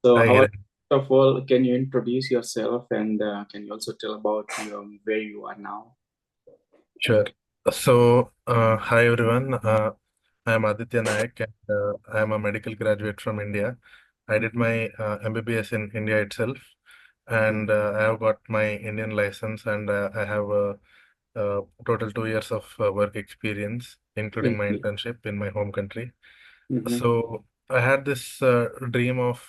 So, Hi, how Hiren. first of all, can you introduce yourself and can you also tell about where you are now? Sure. Hi everyone. I am Aditya Nayak, and I am a medical graduate from India. I did Mhm. my MBBS in India itself, and I have got my Indian license, and I have a total 2 years of work experience, including my Okay. internship in my home country. Hmm. So I had this dream of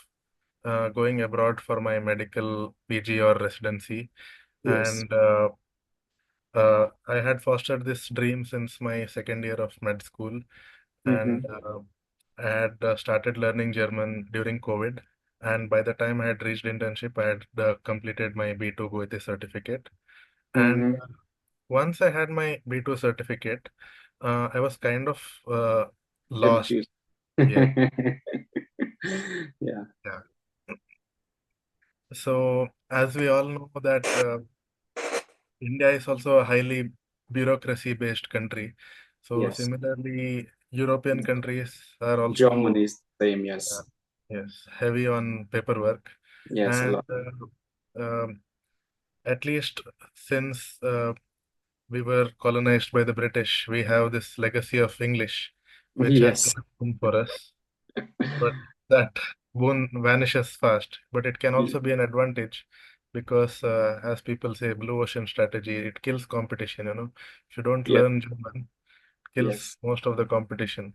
going abroad for my medical PG or residency, Yes. and I had fostered this dream since my second year of med school, and Hmm. I had started learning German during COVID. And by the time I had reached internship, I had completed my B2 Goethe certificate. And Hmm. once I had my B2 certificate, I was kind of lost. Confused. Yeah, Yeah. yeah. So as we all know that India is also a highly bureaucracy-based country. So Yes. similarly, European countries are Germany also is same. uh, Yes. yes, heavy on paperwork. Yes. A And lot. at least since we were colonized by the British, we have this legacy of English, which has Yes. been a boon for us. But that boon vanishes fast. But it can Yeah. also be an advantage because, as people say, blue ocean strategy, it kills competition. If you don't Yes. learn German, it kills Yes. most of the competition.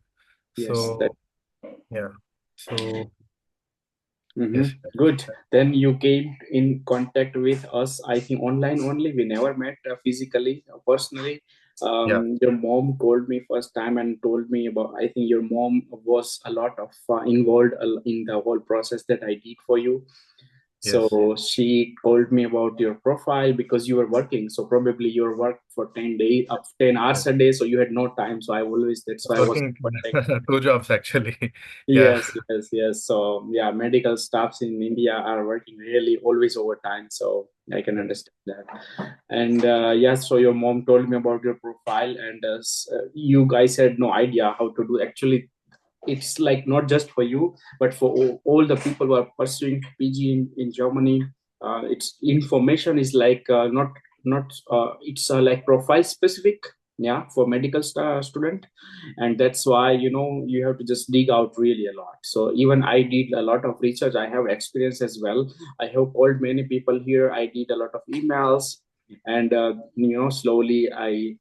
Yes. That. So, yeah. So, Hmm. yes. Good. Then you came in contact with us, I think online only. We never met physically, personally. Yeah. Your mom called me first time and told me about, I think your mom was a lot of involved in the whole process that I did for you. Yes. So she told me about your profile because you were working. So probably you were work for 10 days, up 10 hours Yes. a day. So you had no time. So I always, that's why I was Working in contact. two jobs actually. Yeah. Yes, yes, yes. So yeah, medical staffs in India are working really always overtime. So I can Yeah. understand that. And yes, so your mom told me about your profile, and you guys had no idea how to do. Actually, it's like not just for you, but for all the people who are pursuing PG in Germany. It's information is like not it's like profile specific, yeah, for medical student, and that's why you have to just dig out really a lot. So even I did a lot of research. I have experience as well. I have called many people here. I did a lot of emails, and slowly I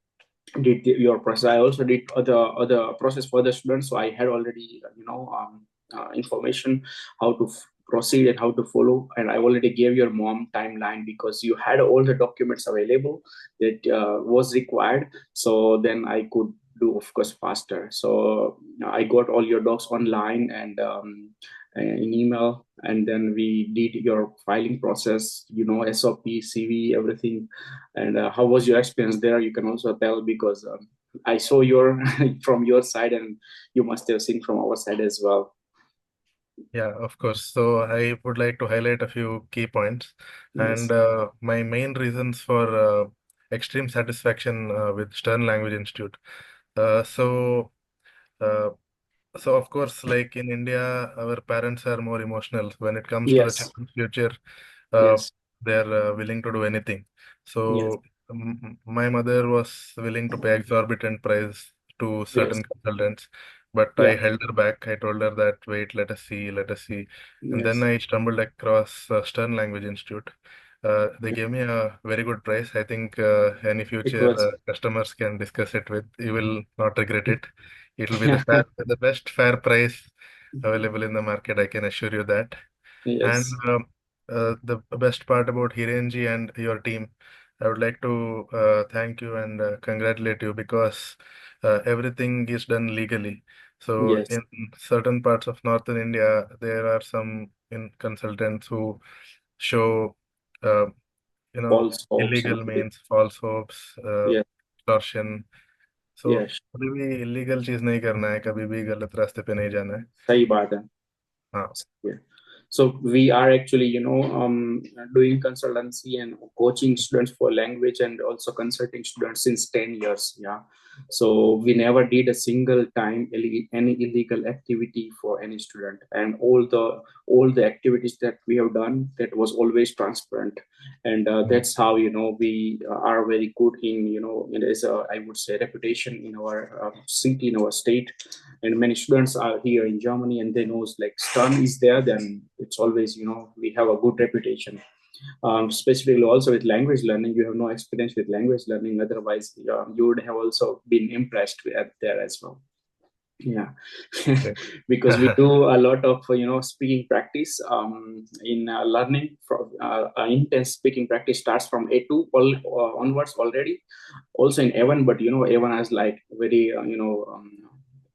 did your process. I also did other process for the students, so I had already information how to proceed and how to follow. And I already gave your mom timeline because you had all the documents available that was required. So then I could do, of course, faster. So I got all your docs online and in email, and then we did your filing process, SOP, CV, everything. And how was your experience there? You can also tell because I saw your from your side, and you must have seen from our side as well. Yeah, of course. So I would like to highlight a few key points. And Yes, my main reasons for extreme satisfaction with Stern Language Institute. Uh, so, uh, so of course, like in India, our parents are more emotional when it comes to the yes, children's future. Uh, yes, they're willing to do anything. yes, So my mother was willing to pay exorbitant price to yes, certain consultants, but yeah, I held her back. I told her that wait, let us see, let us see. And then yes, I stumbled across Stern Language Institute. They gave me a very good price. I think any it future was. customers can discuss it with. You will not regret it. It will be the best fair price available in the market. I can assure you that. And Yes, the best part about Hirenji and your team, I would like to thank you and congratulate you because everything is done legally. So yes, in certain parts of northern India, there are some consultants who show, uh, false hopes and illegal means, false hopes, yes, extortion. So yes, कभी भी illegal चीज नहीं करना है, कभी भी गलत रास्ते पे नहीं जाना है. सही बात है. हाँ. Yeah. So we are actually, doing consultancy and coaching students for language, and also consulting students since 10 years. Yeah. So we never did a single time any illegal activity for any student, and all the activities that we have done, that was always transparent. And Mm. that's how, we are very good in, there's a, I would say, reputation in our city, in our state. And many students are here in Germany, and they knows like Stern is there, then it's always, we have a good reputation. Specifically also with language learning, you have no experience with language learning, otherwise you would have also been impressed with there as well. Yeah. Okay. Because we do a lot of speaking practice in learning. From intense speaking practice starts from A2 onwards already, also in A1. But A1 has like very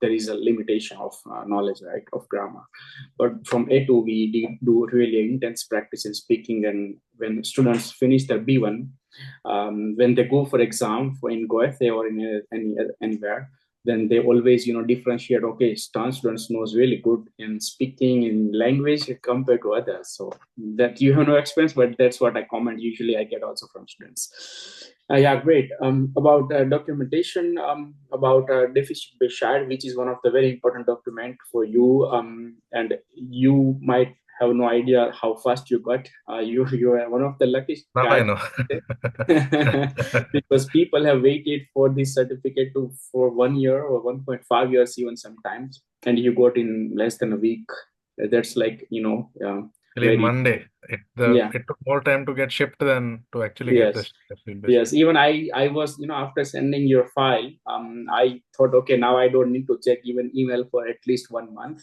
there is a limitation of knowledge, right, of grammar. But from A2 we do really intense practice in speaking. And when students finish their B1, when they go for exam for in Goethe or in anywhere, then they always differentiate. Okay, Stan students knows really good in speaking in language compared to others. So that you have no experience, but that's what I comment usually I get also from students. Yeah, great. About documentation, about deficit Beshar, which is one of the very important document for you, and you might have no idea how fast you got. You are one of the luckiest Now I guys. know. Because people have waited for this certificate for 1 year or 1.5 years even sometimes, and you got in less than a week. That's like Actually, in very. Monday, Yeah. it took more time to get shipped than to actually get Yes. this field based Yes, aid. even I was, after sending your file, I thought, okay, now I don't need to check even email for at least 1 month.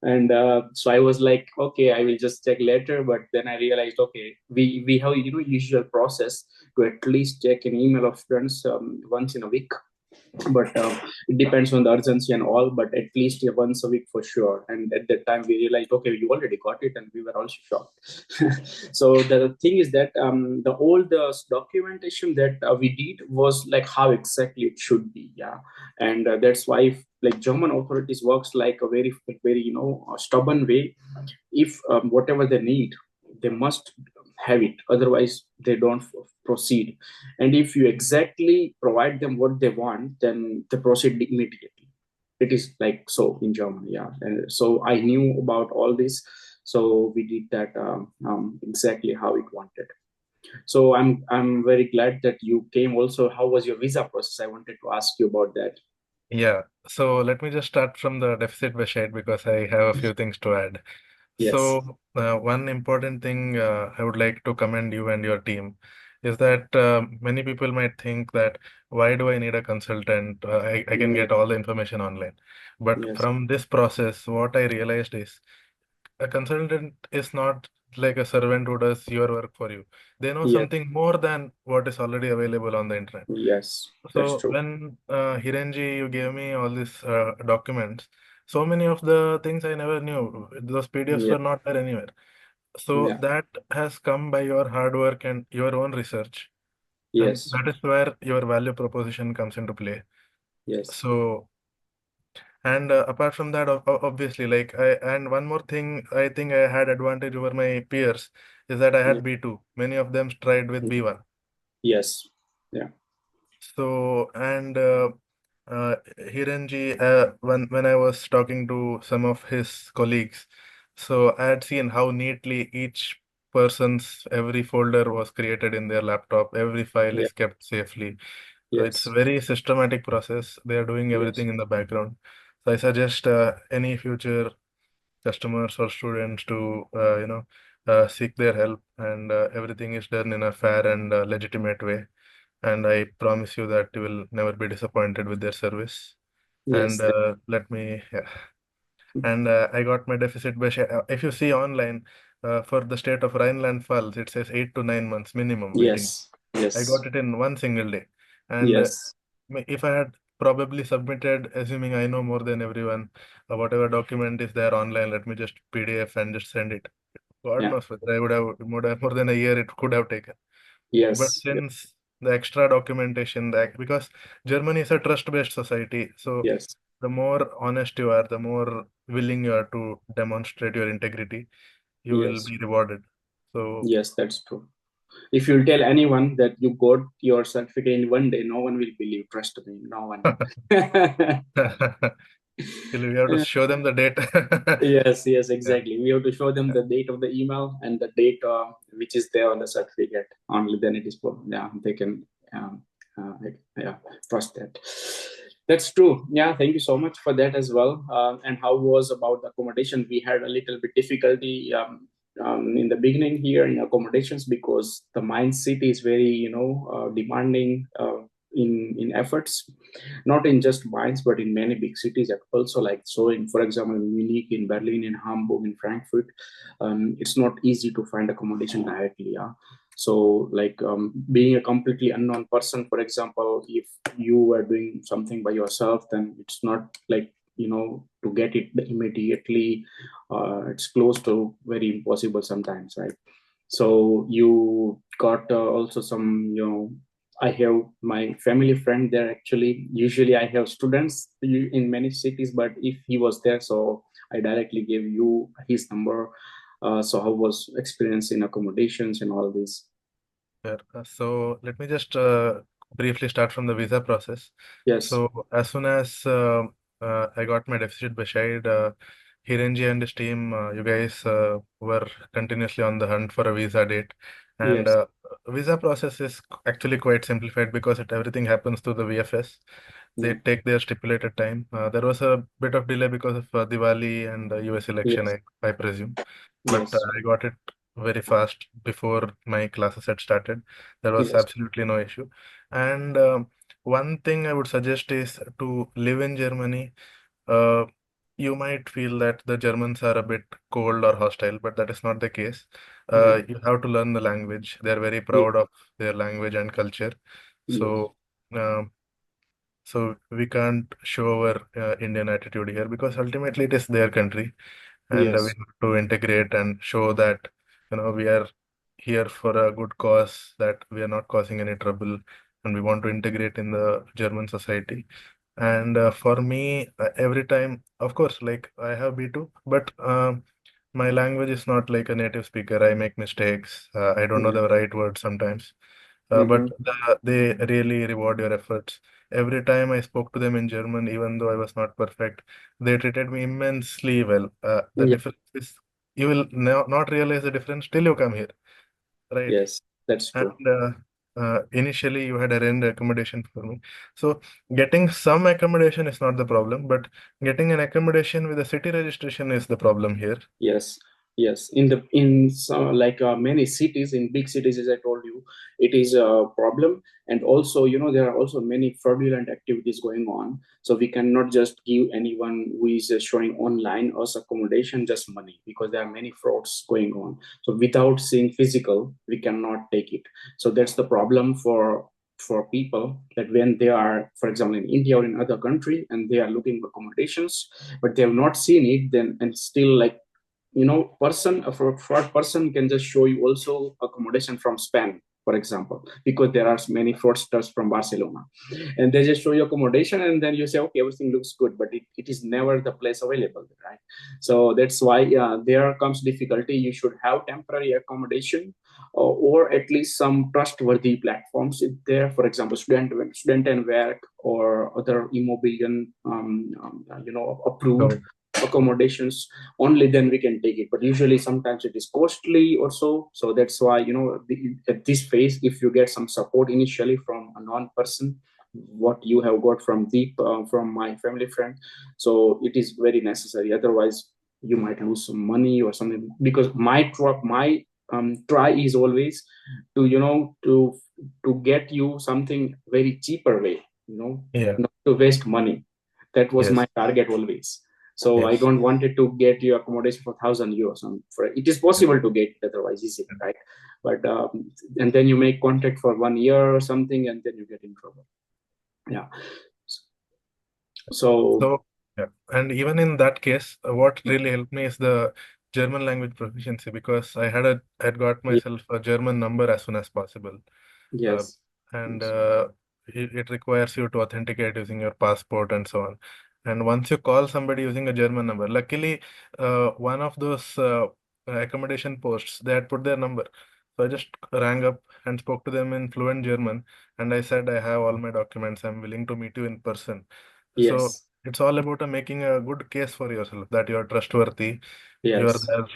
And so I was like, okay, I will just check later. But then I realized, okay, we have usual process to at least check an email of students once in a week. But it depends on the urgency and all, but at least once a week for sure. And at that time we realized, okay, you already got it, and we were also shocked. So the thing is that the old documentation that we did was like how exactly it should be. Yeah. And that's why like German authorities works like a very very stubborn way. If whatever they need, they must have it, otherwise they don't proceed. And if you exactly provide them what they want, then they proceed immediately. It is like so in Germany. Yeah. And so I knew about all this, so we did that exactly how it wanted. So I'm very glad that you came also. How was your visa process? I wanted to ask you about that. Yeah. So let me just start from the deficit based aid because I have a few things to add. Yes. So, one important thing I would like to commend you and your team is that many people might think that why do I need a consultant? I can Mm, get all the information online. But yes. from this process, what I realized is a consultant is not like a servant who does your work for you. They know Yes. something more than what is already available on the internet. Yes, that's So true. when Hirenji, you gave me all these documents, so many of the things I never knew. Those PDFs Yeah. were not there anywhere. So Yeah. that has come by your hard work and your own research. And Yes. that is where your value proposition comes into play. Yes. So, and apart from that, obviously, and one more thing, I think I had advantage over my peers is that I Yeah. had B2. Many of them tried with B1. Yes. Yeah. So, and Hiranji, when I was talking to some of his colleagues, so I had seen how neatly each person's every folder was created in their laptop. Every file Yeah. is kept safely. So it's a Yes. very systematic process. They are doing Yes. everything in the background. So I suggest any future customers or students to seek their help, and everything is done in a fair and legitimate way. And I promise you that you will never be disappointed with their service. And Yes. yeah. And I got my deficit by if you see online for the state of Rhineland-Pfalz, it says 8 to 9 months minimum waiting. Yes. I Yes. got it in one single day. And Yes. if I had probably submitted, assuming I know more than everyone, whatever document is there online, let me just PDF and just send it. God Yeah. knows whether I would have more than a year it could have taken. But Yes. Yes. since the extra documentation, because Germany is a trust-based society, so Yes. the more honest you are, the more willing you are to demonstrate your integrity, you will Yes. be rewarded. So Yes, that's true. If you'll tell anyone that you got your certificate in one day, no one will believe. Trust me, no one. we have to show them the date. Yes, yes, Yeah, exactly. We have to show them yeah, the date of the email and the date which is there on the certificate. Only then it is, yeah, they can, um, yeah, trust that. That's true. Yeah, thank you so much for that as well. And how was about the accommodation? We had a little bit difficulty in the beginning here in accommodations because the mine city is very, demanding in efforts, not in just mines, but in many big cities also. Like so, in for example, in Munich, in Berlin, in Hamburg, in Frankfurt, it's not easy to find accommodation directly. Yeah. So, like being a completely unknown person, for example, if you were doing something by yourself, then it's not like to get it immediately. It's close to very impossible sometimes, right? So you got also some I have my family friend there actually. Usually I have students in many cities, but if he was there, so I directly gave you his number. So how was experience in accommodations and all this? sure. So let me just briefly start from the visa process. Yes. So as soon as I got my deficit Bashide, Hirenji and his team, you guys were continuously on the hunt for a visa date, and Yes. visa process is actually quite simplified because everything happens through the VFS. They Yeah. take their stipulated time. There was a bit of delay because of Diwali and the US election, Yes. I presume, but Yes. I got it very fast before my classes had started. There was Yes. absolutely no issue. And one thing I would suggest is to live in Germany. Uh, you might feel that the Germans are a bit cold or hostile, but that is not the case. Yeah. You have to learn the language. They're very Yeah. proud of their language and culture. Yes. So, um, so we can't show our Indian attitude here because ultimately it is their country, and we Yes. have to integrate and show that we are here for a good cause, that we are not causing any trouble, and we want to integrate in the German society. And for me, every time, of course, like I have B2, but my language is not like a native speaker. I make mistakes. I don't know Yeah. the right words sometimes. Mm-hmm. But they really reward your efforts. Every time I spoke to them in German, even though I was not perfect, they treated me immensely well. The Yeah. difference is you will not realize the difference till you come here, right? Yes. That's And true. initially, you had arranged accommodation for me. So getting some accommodation is not the problem, but getting an accommodation with a city registration is the problem here. Yes, yes. In some, like many cities, in big cities, as I told you, it is a problem. And also, there are also many fraudulent activities going on. So we cannot just give anyone who is showing online us accommodation just money, because there are many frauds going on. So without seeing physical, we cannot take it. So that's the problem for people, that when they are, for example, in India or in other country, and they are looking for accommodations, but they have not seen it, then and still, like, person a fraud person can just show you also accommodation from Spain, for example, because there are many fraudsters from Barcelona, and they just show you accommodation, and then you say, okay, everything looks good, but it is never the place available, right? So that's why there comes difficulty. You should have temporary accommodation, or at least some trustworthy platforms if there, for example, student and work, or other immobilian approved So accommodations. Only then we can take it, but usually sometimes it is costly or so that's why, at this phase, if you get some support initially from a non-person, what you have got from Deep, from my family friend, so it is very necessary. Otherwise you might lose some money or something, because my try is always to get you something very cheaper way, yeah, not to waste money. That was my yes, target always. So I yes. don't want it to get your accommodation for 1,000 euros. For it is possible to get it otherwise easily, right? But and then you make contract for 1 year or something, and then you get in trouble. Yeah. So So, yeah. And even in that case, what really helped me is the German language proficiency because had got myself a German number as soon as possible. Uh, yes, and yes, it requires you to authenticate using your passport and so on. And once you call somebody using a German number, luckily, one of those accommodation posts, they had put their number. So I just rang up and spoke to them in fluent German, and I said, I have all my documents. I'm willing to meet you in person. So Yes. it's all about making a good case for yourself that you're trustworthy, you are Yes. there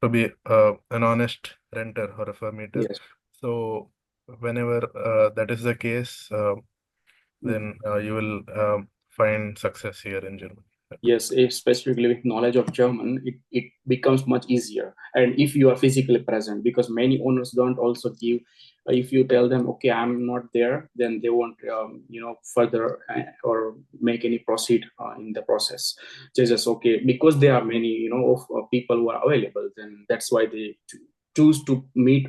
to be an honest renter or a furniture. Yes. So whenever that is the case, Mm. then you will find success here in Germany. Yes, if specifically with knowledge of German, it becomes much easier. And if you are physically present, because many owners don't also give, if you tell them, okay, I'm not there, then they won't, further or make any proceed in the process. Just okay, because there are many, of people who are available, then that's why they choose to meet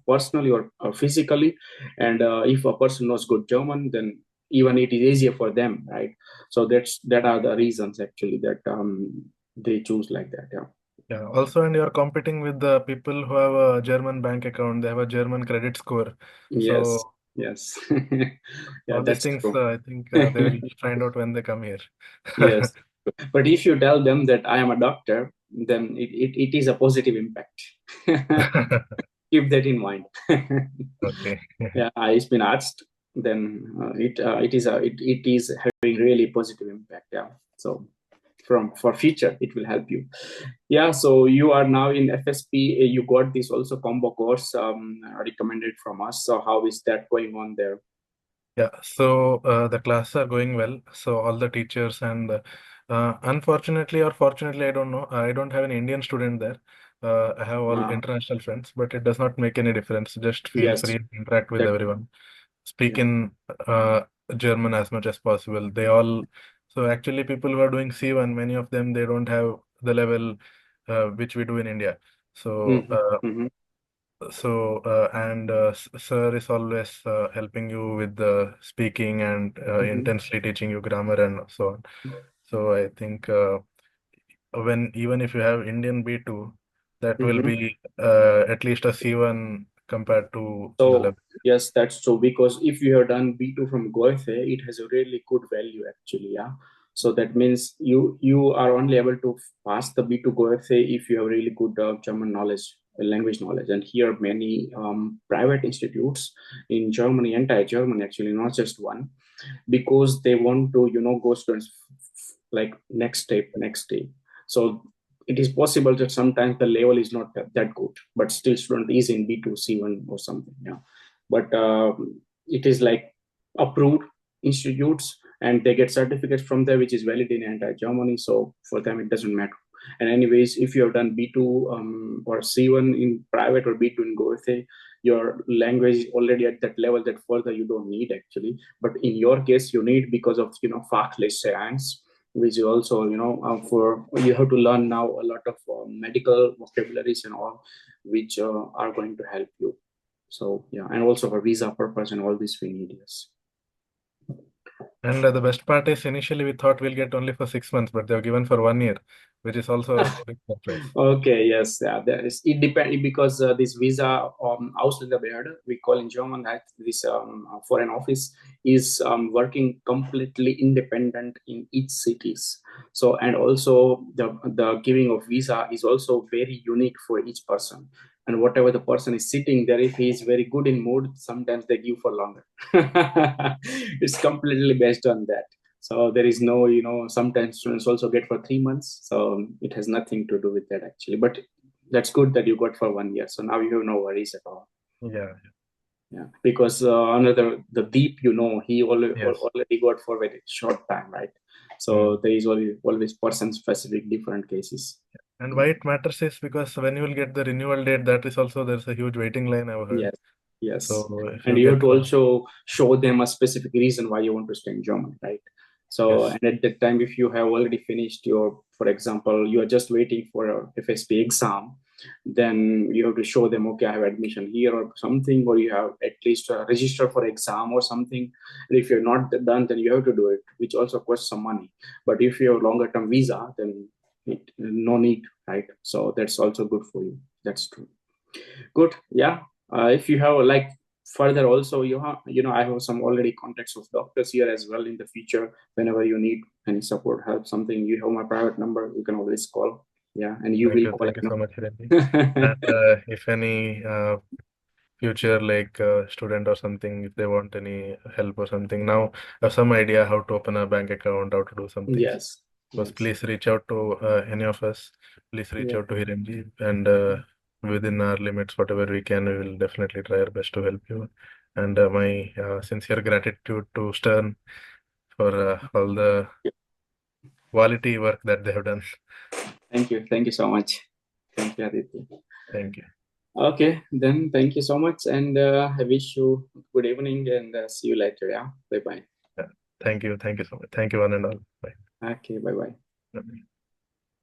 personally or physically. And if a person knows good German, then even it is easier for them, right? So that are the reasons actually that they choose like that. Yeah. Yeah. Also, and you're competing with the people who have a German bank account, they have a German credit score. Yes. So Yes. Yeah, all these that's things, true. I think they will find out when they come here. Yes. But if you tell them that I am a doctor, then it is a positive impact. Keep that in mind. Okay. Yeah, it's been asked, then it is having really positive impact. Yeah. So from for future, it will help you. Yeah, so you are now in FSP. You got this also combo course recommended from us. So how is that going on there? Yeah, so the classes are going well. So all the teachers and unfortunately or fortunately, I don't know. I don't have an Indian student there. I have all Uh, international friends, but it does not make any difference. Just feel yes, free to interact with that, everyone. Speak yeah. in German as much as possible. They all, so actually people who are doing C1, many of them, they don't have the level which we do in India. So Hmm. Hmm. Sir is always helping you with the speaking and Hmm. intensely teaching you grammar and so on. So I think when even if you have Indian B2, that will Hmm. be at least a C1 compared to the So level. yes, that's true. Because if you have done B2 from Goethe, it has a really good value actually. Yeah. So that means you are only able to pass the B2 Goethe if you have really good German knowledge, language knowledge. And here many private institutes in Germany, entire Germany actually, not just one, because they want to go students like next step. So it is possible that sometimes the level is not that good, but still student is in B2 C1 or something. Yeah. But it is like approved institutes, and they get certificates from there which is valid in entire Germany. So for them it doesn't matter. And anyways, if you have done B2 or C1 in private or B2 in Goethe, your language is already at that level that further you don't need actually. But in your case you need, because of fachlich science, which is also for you have to learn now a lot of medical vocabularies and all, which are going to help you. So yeah, and also for visa purpose and all this we need. Yes. And the best part is initially we thought we'll get only for 6 months, but they've given for 1 year, which is also a big surprise. Okay, yes, yeah, there is, it depends because this visa Ausländerbehörde, we call in German that this foreign office is working completely independent in each cities. So and also the giving of visa is also very unique for each person. And whatever the person is sitting there, if he is very good in mood, sometimes they give for longer. It's completely based on that. So there is no, sometimes students also get for 3 months. So it has nothing to do with that actually. But that's good that you got for 1 year. So now you have no worries at all. Yeah. Yeah, because another the deep, he Yes. already got for very short time, right? So Mm. there is always person specific different cases. And why it matters is because when you will get the renewal date, that is also there's a huge waiting line I've heard. Yes, yes. So if And you you have get to for also show them a specific reason why you want to stay in Germany, right? So, yes. and at that time, if you have already finished your, for example, you are just waiting for a FSP exam, then you have to show them, okay, I have admission here or something, or you have at least register for exam or something. And if you're not done, then you have to do it, which also costs some money. But if you have longer term visa, then no need, right? So that's also good for you. That's true. Good. Yeah. If you have like further also, I have some already contacts of doctors here as well in the future. Whenever you need any support, help, something, you have my private number. You can always call. Yeah, and you will call, Thank you so much, Hiranji. you And if any future like student or something, if they want any help or something, now have some idea how to open a bank account, how to do some things. Yes, Was yes. please reach out to any of us. Please reach Yeah. out to Hiranji, and within our limits, whatever we can, we will definitely try our best to help you. And my sincere gratitude to Stern for all the quality work that they have done. Thank you. Thank you so much. Thank you, Aditya. Thank you. Okay, then thank you so much, and I wish you good evening, and see you later. Yeah, bye bye. Yeah. Thank you. Thank you so much. Thank you, one and all. Bye. Okay, bye bye. Bye.